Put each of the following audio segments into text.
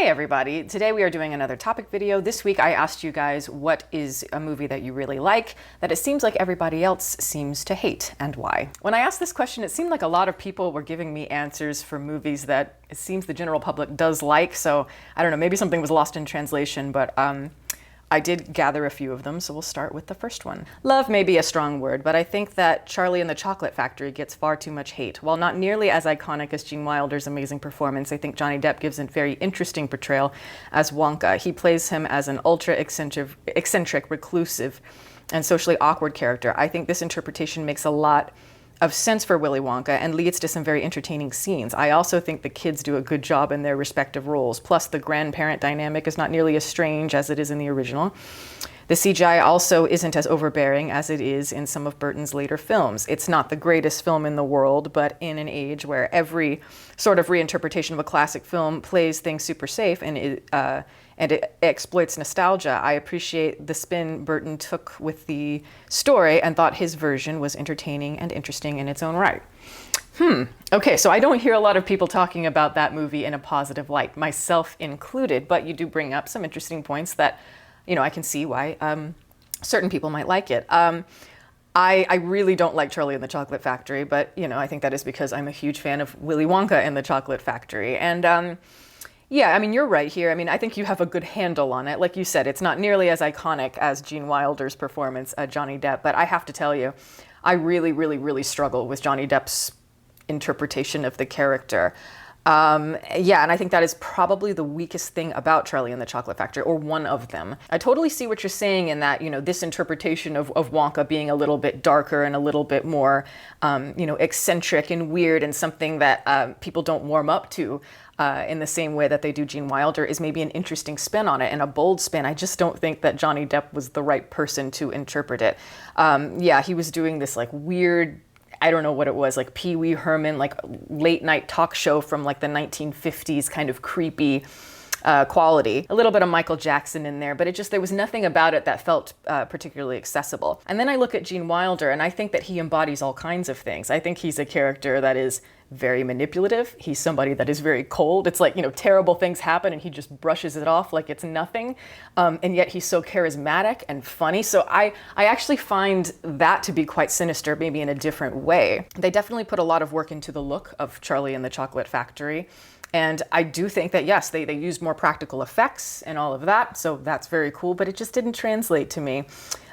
Hey everybody, today we are doing another topic video. This week I asked you guys what is a movie that you really like that it seems like everybody else seems to hate and why. When I asked this question, it seemed like a lot of people were giving me answers for movies that it seems the general public does like, so I don't know, maybe something was lost in translation, but I did gather a few of them, so we'll start with the first one. Love may be a strong word, but I think that Charlie and the Chocolate Factory gets far too much hate. While not nearly as iconic as Gene Wilder's amazing performance, I think Johnny Depp gives a very interesting portrayal as Wonka. He plays him as an ultra-eccentric, reclusive, and socially awkward character. I think this interpretation makes a lot of sense for Willy Wonka and leads to some very entertaining scenes. I also think the kids do a good job in their respective roles. Plus, the grandparent dynamic is not nearly as strange as it is in the original. The CGI also isn't as overbearing as it is in some of Burton's later films. It's not the greatest film in the world, but in an age where every sort of reinterpretation of a classic film plays things super safe and it exploits nostalgia, I appreciate the spin Burton took with the story and thought his version was entertaining and interesting in its own right. Okay, so I don't hear a lot of people talking about that movie in a positive light, myself included, but you do bring up some interesting points that, you know, I can see why certain people might like it. I really don't like Charlie and the Chocolate Factory, but, you know, I think that is because I'm a huge fan of Willy Wonka and the Chocolate Factory. And yeah, I mean, you're right here. I mean, I think you have a good handle on it. Like you said, it's not nearly as iconic as Gene Wilder's performance, Johnny Depp, but I have to tell you, I really struggle with Johnny Depp's interpretation of the character. Yeah, and I think that is probably the weakest thing about Charlie and the Chocolate Factory, or one of them. I totally see what you're saying in that, you know, this interpretation of Wonka being a little bit darker and a little bit more, you know, eccentric and weird and something that people don't warm up to in the same way that they do Gene Wilder is maybe an interesting spin on it and a bold spin. I just don't think that Johnny Depp was the right person to interpret it. Yeah, he was doing this like weird, I don't know what it was, like Pee Wee Herman, like late night talk show from like the 1950s, kind of creepy quality. A little bit of Michael Jackson in there, but there was nothing about it that felt particularly accessible. And then I look at Gene Wilder and I think that he embodies all kinds of things. I think he's a character that is very manipulative. He's somebody that is very cold. It's like, you know, terrible things happen and he just brushes it off like it's nothing. And yet he's so charismatic and funny. So I actually find that to be quite sinister, maybe in a different way. They definitely put a lot of work into the look of Charlie and the Chocolate Factory. And I do think that, yes, they used more practical effects and all of that, so that's very cool, but it just didn't translate to me.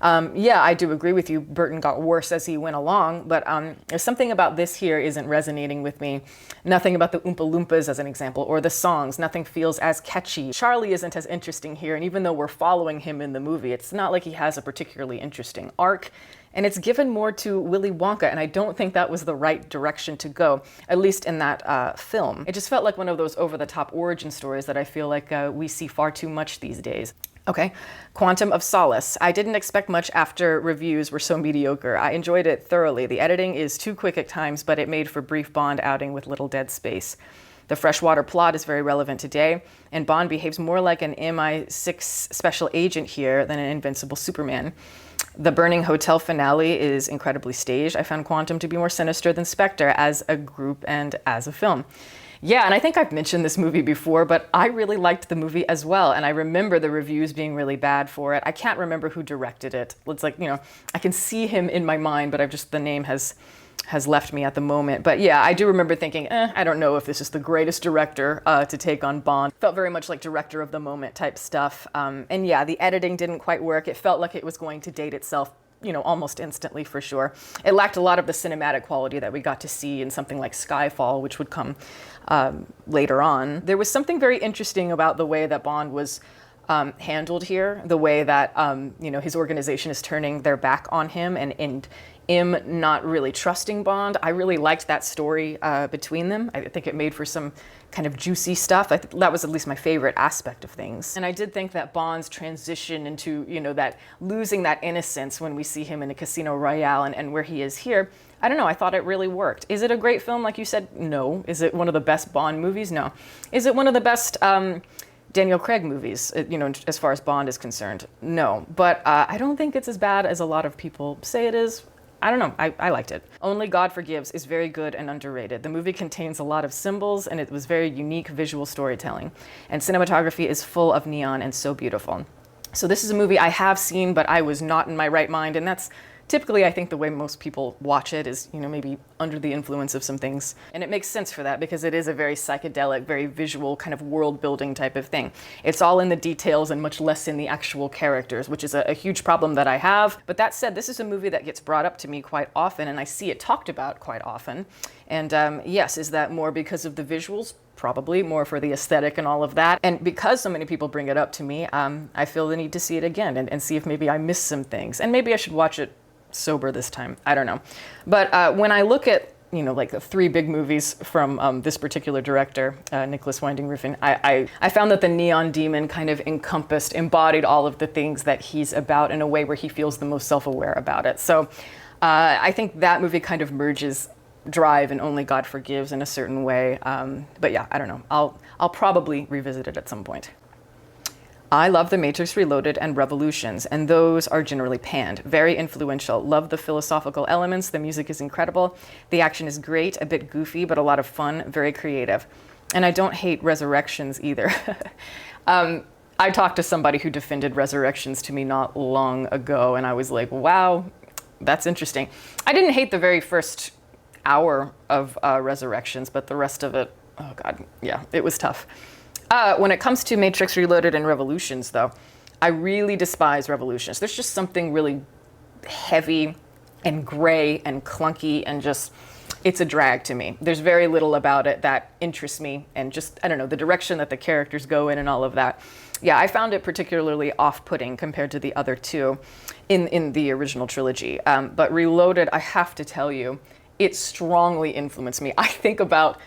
Yeah, I do agree with you, Burton got worse as he went along, but there's something about this here isn't resonating with me. Nothing about the Oompa Loompas, as an example, or the songs. Nothing feels as catchy. Charlie isn't as interesting here, and even though we're following him in the movie, it's not like he has a particularly interesting arc. And it's given more to Willy Wonka, and I don't think that was the right direction to go, at least in that film. It just felt like one of those over-the-top origin stories that I feel like we see far too much these days. Okay, Quantum of Solace. I didn't expect much after reviews were so mediocre. I enjoyed it thoroughly. The editing is too quick at times, but it made for brief Bond outing with little dead space. The freshwater plot is very relevant today, and Bond behaves more like an MI6 special agent here than an invincible Superman. The burning hotel finale is incredibly staged. I found Quantum to be more sinister than Spectre as a group and as a film. Yeah, and I think I've mentioned this movie before, but I really liked the movie as well, and I remember the reviews being really bad for it. I can't remember who directed it. It's like, you know, I can see him in my mind, but the name has left me at the moment. But yeah, I do remember thinking, I don't know if this is the greatest director to take on Bond. Felt very much like director of the moment type stuff. And yeah, the editing didn't quite work. It felt like it was going to date itself, you know, almost instantly for sure. It lacked a lot of the cinematic quality that we got to see in something like Skyfall, which would come later on. There was something very interesting about the way that Bond was handled here, the way that, you know, his organization is turning their back on him and him not really trusting Bond. I really liked that story between them. I think it made for some kind of juicy stuff. That was at least my favorite aspect of things. And I did think that Bond's transition into, you know, that losing that innocence when we see him in a Casino Royale and where he is here, I don't know, I thought it really worked. Is it a great film, like you said? No. Is it one of the best Bond movies? No. Is it one of the best Daniel Craig movies, you know, as far as Bond is concerned? No. But I don't think it's as bad as a lot of people say it is. I don't know, I liked it. Only God Forgives is very good and underrated. The movie contains a lot of symbols and it was very unique visual storytelling. And cinematography is full of neon and so beautiful. So this is a movie I have seen, but I was not in my right mind, and that's typically, I think, the way most people watch it is, maybe under the influence of some things. And it makes sense for that because it is a very psychedelic, very visual kind of world building type of thing. It's all in the details and much less in the actual characters, which is a huge problem that I have. But that said, this is a movie that gets brought up to me quite often and I see it talked about quite often. And yes, is that more because of the visuals? Probably more for the aesthetic and all of that. And because so many people bring it up to me, I feel the need to see it again and see if maybe I missed some things. And maybe I should watch it sober this time. I don't know. But when I look at, like the three big movies from this particular director, Nicholas Winding Refn, I found that the Neon Demon kind of embodied all of the things that he's about in a way where he feels the most self-aware about it. So I think that movie kind of merges Drive and Only God Forgives in a certain way. But yeah, I don't know. I'll probably revisit it at some point. I love The Matrix Reloaded and Revolutions, and those are generally panned. Very influential. Love the philosophical elements. The music is incredible. The action is great, a bit goofy, but a lot of fun, very creative. And I don't hate Resurrections either. I talked to somebody who defended Resurrections to me not long ago, and I was like, wow, that's interesting. I didn't hate the very first hour of Resurrections, but the rest of it, oh God, yeah, it was tough. When it comes to Matrix Reloaded and Revolutions, though, I really despise Revolutions. There's just something really heavy and gray and clunky and just, it's a drag to me. There's very little about it that interests me and just, I don't know, the direction that the characters go in and all of that. Yeah, I found it particularly off-putting compared to the other two in the original trilogy. But Reloaded, I have to tell you, it strongly influenced me. I think about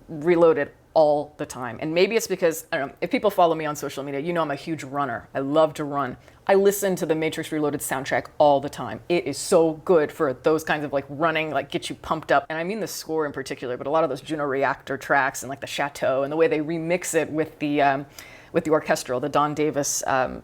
Reloaded all the time. And maybe it's because, I don't know, if people follow me on social media, I'm a huge runner. I love to run. I listen to the Matrix Reloaded soundtrack all the time. It is so good for those kinds of like running, like get you pumped up. And I mean the score in particular, but a lot of those Juno Reactor tracks and like the Chateau and the way they remix it with the orchestral, the Don Davis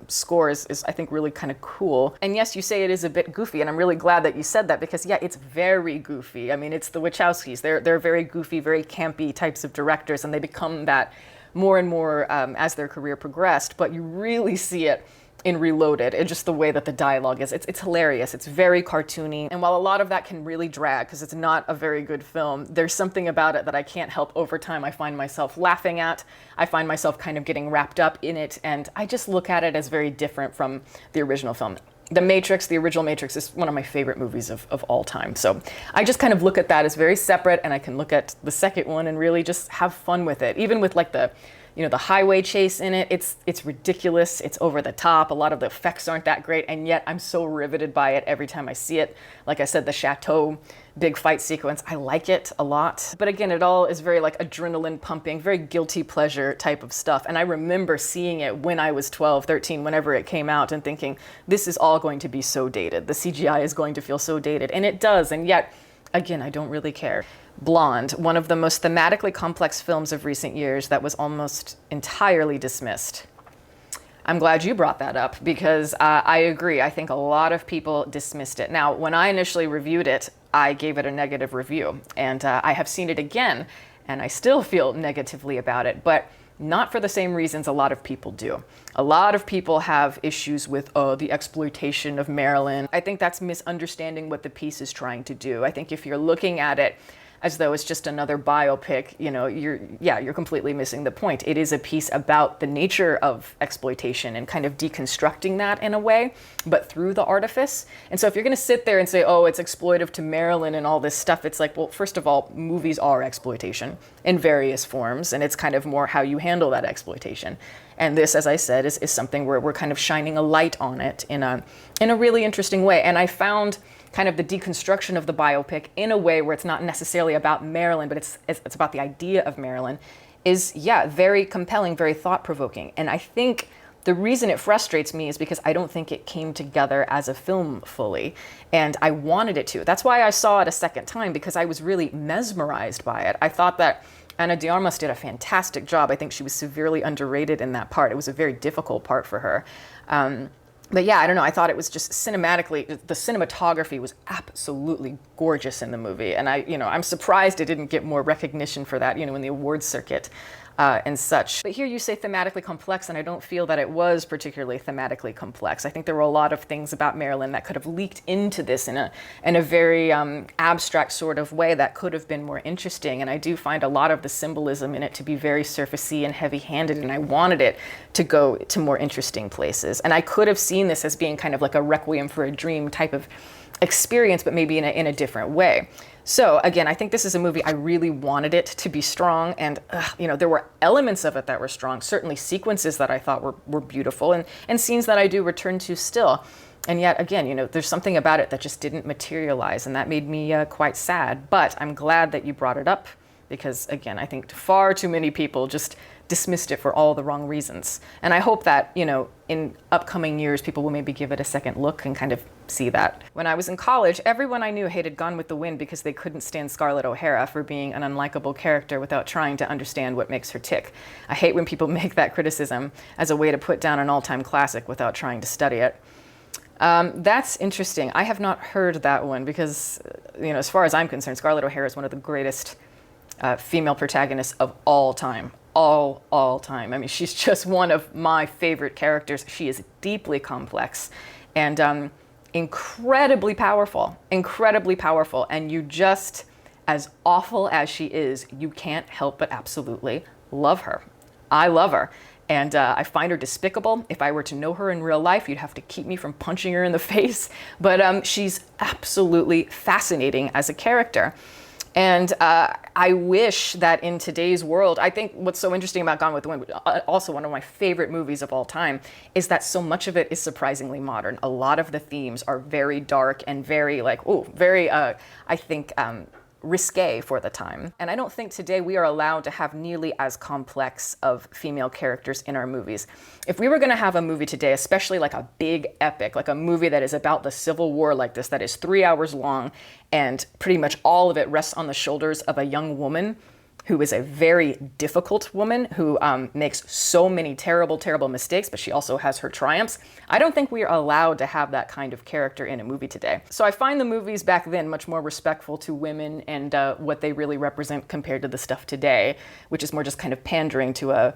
score is I think really kind of cool. And yes, you say it is a bit goofy, and I'm really glad that you said that because yeah, it's very goofy. I mean, it's the Wachowskis. They're very goofy, very campy types of directors, and they become that more and more as their career progressed. But you really see it in Reloaded, and just the way that the dialogue is. It's hilarious. It's very cartoony. And while a lot of that can really drag because it's not a very good film, there's something about it that I can't help over time. I find myself laughing at. I find myself kind of getting wrapped up in it. And I just look at it as very different from the original film. The Matrix, the original Matrix, is one of my favorite movies of all time. So I just kind of look at that as very separate, and I can look at the second one and really just have fun with it. Even with like the highway chase in it, it's ridiculous, it's over the top, a lot of the effects aren't that great, and yet I'm so riveted by it every time I see it. Like I said, the Chateau big fight sequence, I like it a lot. But again, it all is very like adrenaline pumping, very guilty pleasure type of stuff. And I remember seeing it when I was 12, 13, whenever it came out, and thinking, this is all going to be so dated. The CGI is going to feel so dated, and it does, and yet, again, I don't really care. Blonde, one of the most thematically complex films of recent years that was almost entirely dismissed. I'm glad you brought that up because I agree. I think a lot of people dismissed it. Now, when I initially reviewed it, I gave it a negative review, and I have seen it again, and I still feel negatively about it, but not for the same reasons a lot of people do. A lot of people have issues with the exploitation of Marilyn. I think that's misunderstanding what the piece is trying to do. I think if you're looking at it as though it's just another biopic, you're completely missing the point. It is a piece about the nature of exploitation and kind of deconstructing that in a way, but through the artifice. And so if you're gonna sit there and say, oh, it's exploitive to Marilyn and all this stuff, it's like, well, first of all, movies are exploitation in various forms, and it's kind of more how you handle that exploitation. And this, as I said, is something where we're kind of shining a light on it in a really interesting way. And I found kind of the deconstruction of the biopic in a way where it's not necessarily about Marilyn, but it's about the idea of Marilyn, is, yeah, very compelling, very thought-provoking. And I think the reason it frustrates me is because I don't think it came together as a film fully, and I wanted it to. That's why I saw it a second time, because I was really mesmerized by it. I thought that Ana de Armas did a fantastic job. I think she was severely underrated in that part. It was a very difficult part for her. But yeah, I don't know. I thought it was just cinematically, the cinematography was absolutely gorgeous in the movie. And I'm surprised it didn't get more recognition for that, in the awards circuit and such. But here you say thematically complex, and I don't feel that it was particularly thematically complex. I think there were a lot of things about Marilyn that could have leaked into this in a very abstract sort of way that could have been more interesting. And I do find a lot of the symbolism in it to be very surfacey and heavy-handed, and I wanted it to go to more interesting places. And I could have seen this as being kind of like a Requiem for a Dream type of experience, but maybe in a different way. So again, I think this is a movie I really wanted it to be strong, and there were elements of it that were strong, certainly sequences that I thought were beautiful, and scenes that I do return to still. And yet again, there's something about it that just didn't materialize, and that made me quite sad. But I'm glad that you brought it up, because again, I think far too many people just dismissed it for all the wrong reasons. And I hope that, in upcoming years, people will maybe give it a second look and kind of see that. When I was in college, everyone I knew hated Gone with the Wind because they couldn't stand Scarlett O'Hara for being an unlikable character without trying to understand what makes her tick. I hate when people make that criticism as a way to put down an all-time classic without trying to study it. That's interesting. I have not heard that one because, as far as I'm concerned, Scarlett O'Hara is one of the greatest female protagonists of all time. All time. I mean, she's just one of my favorite characters. She is deeply complex and incredibly powerful. And you just, as awful as she is, you can't help but absolutely love her. I love her. And I find her despicable. If I were to know her in real life, you'd have to keep me from punching her in the face. But she's absolutely fascinating as a character. And I wish that in today's world, I think what's so interesting about Gone with the Wind, also one of my favorite movies of all time, is that so much of it is surprisingly modern. A lot of the themes are very dark and very risque for the time. And I don't think today we are allowed to have nearly as complex of female characters in our movies. If we were going to have a movie today, especially like a big epic, like a movie that is about the Civil War like this, that is 3 hours long, and pretty much all of it rests on the shoulders of a young woman who is a very difficult woman who makes so many terrible, terrible mistakes, but she also has her triumphs. I don't think we are allowed to have that kind of character in a movie today. So I find the movies back then much more respectful to women and what they really represent compared to the stuff today, which is more just kind of pandering to a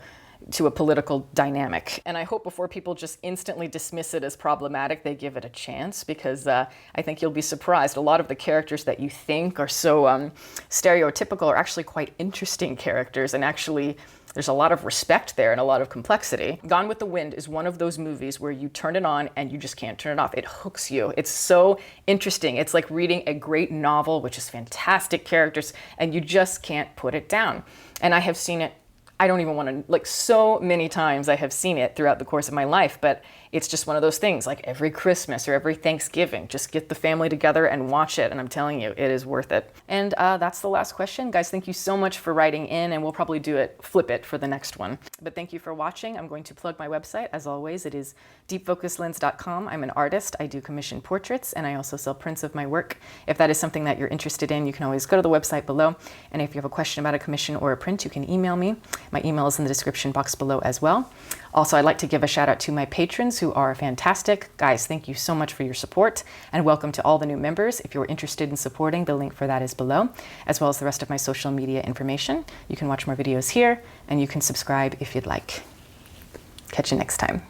political dynamic. And I hope before people just instantly dismiss it as problematic, they give it a chance, because I think you'll be surprised. A lot of the characters that you think are so stereotypical are actually quite interesting characters, and actually there's a lot of respect there and a lot of complexity. Gone with the Wind is one of those movies where you turn it on and you just can't turn it off. It hooks you. It's so interesting. It's like reading a great novel, which is fantastic characters, and you just can't put it down. And I have seen it, I don't even want to, so many times I have seen it throughout the course of my life, but it's just one of those things, like every Christmas or every Thanksgiving, just get the family together and watch it, and I'm telling you, it is worth it. And that's the last question. Guys, thank you so much for writing in, and we'll probably flip it for the next one. But thank you for watching. I'm going to plug my website. As always, it is deepfocuslens.com. I'm an artist. I do commission portraits, and I also sell prints of my work. If that is something that you're interested in, you can always go to the website below, and if you have a question about a commission or a print, you can email me. My email is in the description box below as well. Also, I'd like to give a shout out to my patrons who are fantastic. Guys, thank you so much for your support, and welcome to all the new members. If you're interested in supporting, the link for that is below, as well as the rest of my social media information. You can watch more videos here, and you can subscribe if you'd like. Catch you next time.